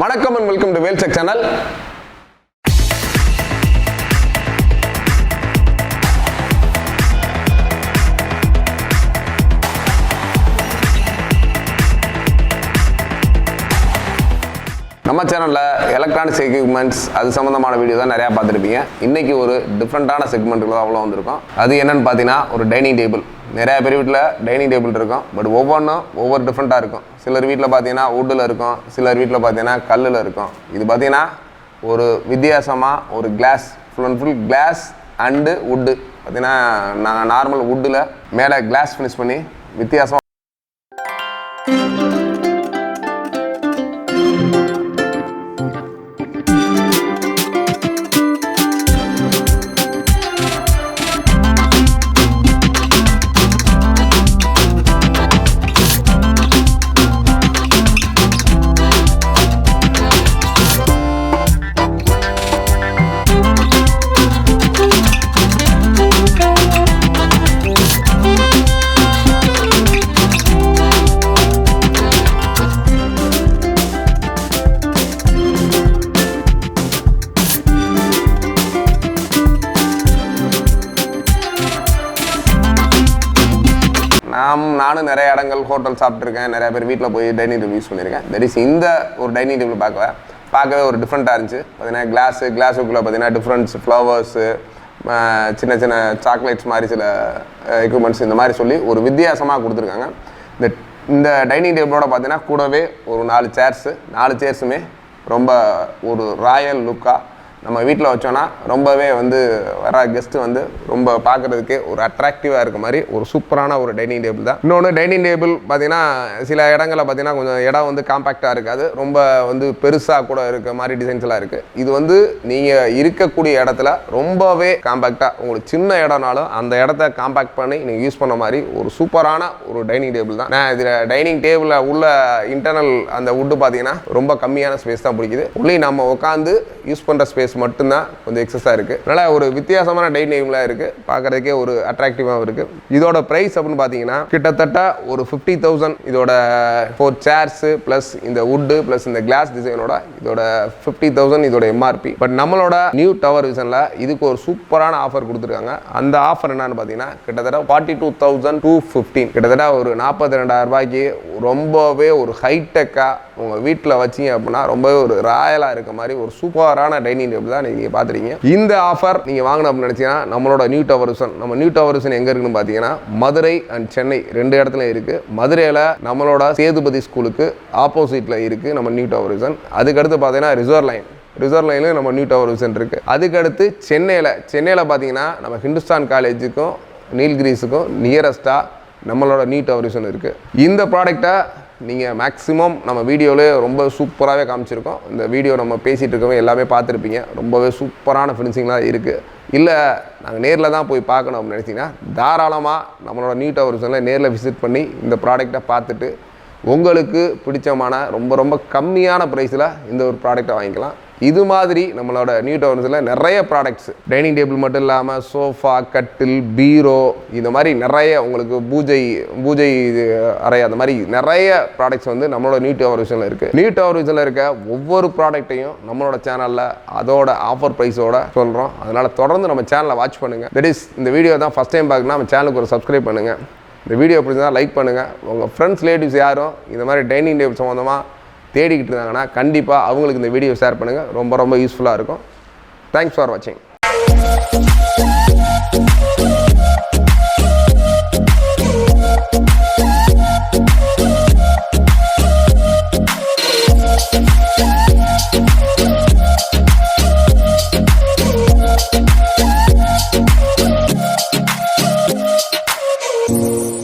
வணக்கம் and welcome to வேல்செக் channel. நம்ம சேனலில் எலக்ட்ரானிக்ஸ் எக்யூப்மெண்ட்ஸ் அது சம்மந்தமான வீடியோ தான் நிறையா பார்த்துருப்பீங்க. இன்றைக்கி ஒரு டிஃப்ரெண்ட்டான செக்மெண்ட்டுக்கு தான் அவ்வளோ வந்திருக்கும். அது என்னென்னு பார்த்தீங்கன்னா ஒரு டைனிங் டேபிள். நிறையா பேர் வீட்டில் டைனிங் டேபிள் இருக்கும், பட் ஒவ்வொன்றும் ஒவ்வொரு டிஃப்ரெண்ட்டாக இருக்கும். சிலர் வீட்டில் பார்த்தீங்கன்னா வுட்டில் இருக்கும், சிலர் வீட்டில் பார்த்தீங்கன்னா கல்லில் இருக்கும். இது பார்த்தீங்கன்னா ஒரு வித்தியாசமாக ஒரு glass, full and full glass and wood. பார்த்தீங்கன்னா நாங்கள் நார்மல் வுட்டில் மேலே கிளாஸ் ஃபினிஷ் பண்ணி வித்தியாசமாக நானும் நிறைய இடங்கள் ஹோட்டல் சாப்பிட்ருக்கேன், நிறைய பேர் வீட்டில் போய் டைனிங் டேபிள் யூஸ் பண்ணியிருக்கேன். தட் இஸ் இந்த ஒரு டைனிங் டேபிள் பார்க்கவே ஒரு டிஃப்ரெண்ட்டாக இருந்துச்சு. பார்த்தீங்கன்னா கிளாஸுக்குள்ளே பார்த்தீங்கன்னா டிஃப்ரெண்ட்ஸ் ஃப்ளவர்ஸு, சின்ன சின்ன சாக்லேட்ஸ் மாதிரி சில எக்யூப்மெண்ட்ஸ் இந்த மாதிரி சொல்லி ஒரு வித்தியாசமாக கொடுத்துருக்காங்க. இந்த டைனிங் டேபிளோட பார்த்தீங்கன்னா கூடவே ஒரு 4 சேர்ஸுமே ரொம்ப ஒரு ராயல் லுக்காக நம்ம வீட்டில் வச்சோன்னா ரொம்பவே வர கெஸ்ட்டு ரொம்ப பார்க்குறதுக்கே ஒரு அட்ராக்டிவாக இருக்க மாதிரி ஒரு சூப்பரான ஒரு டைனிங் டேபிள் தான். இன்னொன்று டைனிங் டேபிள் பார்த்தீங்கன்னா சில இடங்களில் பார்த்தீங்கன்னா கொஞ்சம் இடம் காம்பேக்டாக இருக்காது, ரொம்ப பெருசாக கூட இருக்க மாதிரி டிசைன்ஸ்லாம் இருக்குது. இது நீங்கள் இருக்கக்கூடிய இடத்துல ரொம்பவே காம்பேக்டாக, உங்களுக்கு சின்ன இடம்னாலும் அந்த இடத்த காம்பேக்ட் பண்ணி நீங்கள் யூஸ் பண்ண மாதிரி ஒரு சூப்பரான ஒரு டைனிங் டேபிள் தான். நான் இதில் டைனிங் டேபிளில் உள்ள இன்டர்னல் அந்த வுட்டு பார்த்தீங்கன்னா ரொம்ப கம்மியான ஸ்பேஸ் தான் பிடிக்குது. உள்ளே நம்ம உட்காந்து யூஸ் பண்ணுற ஸ்பேஸ் மட்டும்தான் கொஞ்சம் எக்ஸஸாக இருக்குது. அதனால் ஒரு வித்தியாசமான டைனிங் டேபிளாக இருக்குது, பார்க்குறதுக்கே ஒரு அட்ராக்டிவாகவும் இருக்குது. இதோட ப்ரைஸ் அப்படின்னு பார்த்தீங்கன்னா கிட்டத்தட்ட ஒரு 50,000. இதோட 4 சேர்ஸு ப்ளஸ் இந்த வுட்டு ப்ளஸ் இந்த கிளாஸ் டிசைனோட இதோட 50,000 இதோட எம்ஆர்பி. பட் நம்மளோட நியூ டவர் விஷனில் இதுக்கு ஒரு சூப்பரான ஆஃபர் கொடுத்துருக்காங்க. அந்த ஆஃபர் என்னன்னு பார்த்தீங்கன்னா கிட்டத்தட்ட 42,215, கிட்டத்தட்ட ஒரு 42,000 ரூபாய்க்கு ரொம்பவே ஒரு ஹைடெக்காக உங்கள் வீட்டில் வச்சிங்க அப்படின்னா ரொம்பவே ஒரு ராயலாக இருக்க மாதிரி ஒரு சூப்பரான டைனிங் டேபிள் தான் நீங்கள் பார்த்துறீங்க. இந்த ஆஃபர் நீங்கள் வாங்கணும் அப்படின்னு நினச்சிங்கன்னா நம்மளோட நியூ டவர் விஷன், நம்ம நியூ டவர் விஷன் எங்கே இருக்குன்னு பார்த்தீங்கன்னா மதுரை அண்ட் சென்னை 2 இடத்துல இருக்குது. மதுரையில் நம்மளோட சேதுபதி ஸ்கூலுக்கு ஆப்போசிட்டில் இருக்குது நம்ம நியூ டவர் விஷன். அதுக்கடுத்து பார்த்தீங்கன்னா ரிசர்வ் லைனில் நம்ம நியூ டவர் விஷன் இருக்குது. அதுக்கடுத்து சென்னையில் பார்த்தீங்கன்னா நம்ம ஹிந்துஸ்தான் காலேஜுக்கும் நீல்கிரிஸுக்கும் நியரஸ்ட்டாக நம்மளோட நியூ டவர் விஷன் இருக்குது. இந்த ப்ராடக்டை நீங்கள் மேக்ஸிமம் நம்ம வீடியோவிலே ரொம்ப சூப்பராகவே காமிச்சிருக்கோம். இந்த வீடியோ நம்ம பேசிகிட்டு இருக்கவே எல்லாமே பார்த்துருப்பீங்க. ரொம்பவே சூப்பரான ஃபினிஷிங்லாம் இருக்குது. இல்லை நாங்கள் நேரில் தான் போய் பார்க்கணும் அப்படின்னு நினச்சிங்கன்னா தாராளமாக நம்மளோட நியூ டவர் விஷனில் நேரில் விசிட் பண்ணி இந்த ப்ராடக்டை பார்த்துட்டு உங்களுக்கு பிடிச்சமான ரொம்ப கம்மியான ப்ரைஸில் இந்த ஒரு ப்ராடக்டை வாங்கிக்கலாம். இது மாதிரி நம்மளோட நியூ டவர்ஸில் நிறைய ப்ராடக்ட்ஸ், டைனிங் டேபிள் மட்டும் இல்லாமல் சோஃபா, கட்டில், பீரோ, இந்த மாதிரி நிறைய உங்களுக்கு பூஜை அறை, அந்த மாதிரி நிறைய ப்ராடக்ட்ஸ் நம்மளோட நியூ டவர் விஷனில் இருக்குது. நியூ டவர் விஷனில் இருக்க ஒவ்வொரு ப்ராடக்ட்டையும் நம்மளோட சேனலில் அதோட ஆஃபர் ப்ரைஸோட சொல்கிறோம். அதனால் தொடர்ந்து நம்ம சேனலை வாட்ச் பண்ணுங்கள். தட் இஸ் இந்த வீடியோ தான் ஃபஸ்ட் டைம் பார்க்கணும்னா நம்ம சேனலுக்கு ஒரு சப்ஸ்கிரைப் பண்ணுங்கள். இந்த வீடியோ பிடிச்சா லைக் பண்ணுங்கள். உங்கள் ஃப்ரெண்ட்ஸ் ரிலேட்டிவ்ஸ் யாரும் இந்த மாதிரி டைனிங் டேபிள் சம்மந்தமாக தேடிக்கிட்டு இருந்தாங்கன்னா கண்டிப்பாக அவங்களுக்கு இந்த வீடியோ ஷேர் பண்ணுங்கள். ரொம்ப யூஸ்ஃபுல்லாக இருக்கும். தேங்க்ஸ் ஃபார் வாட்சிங்.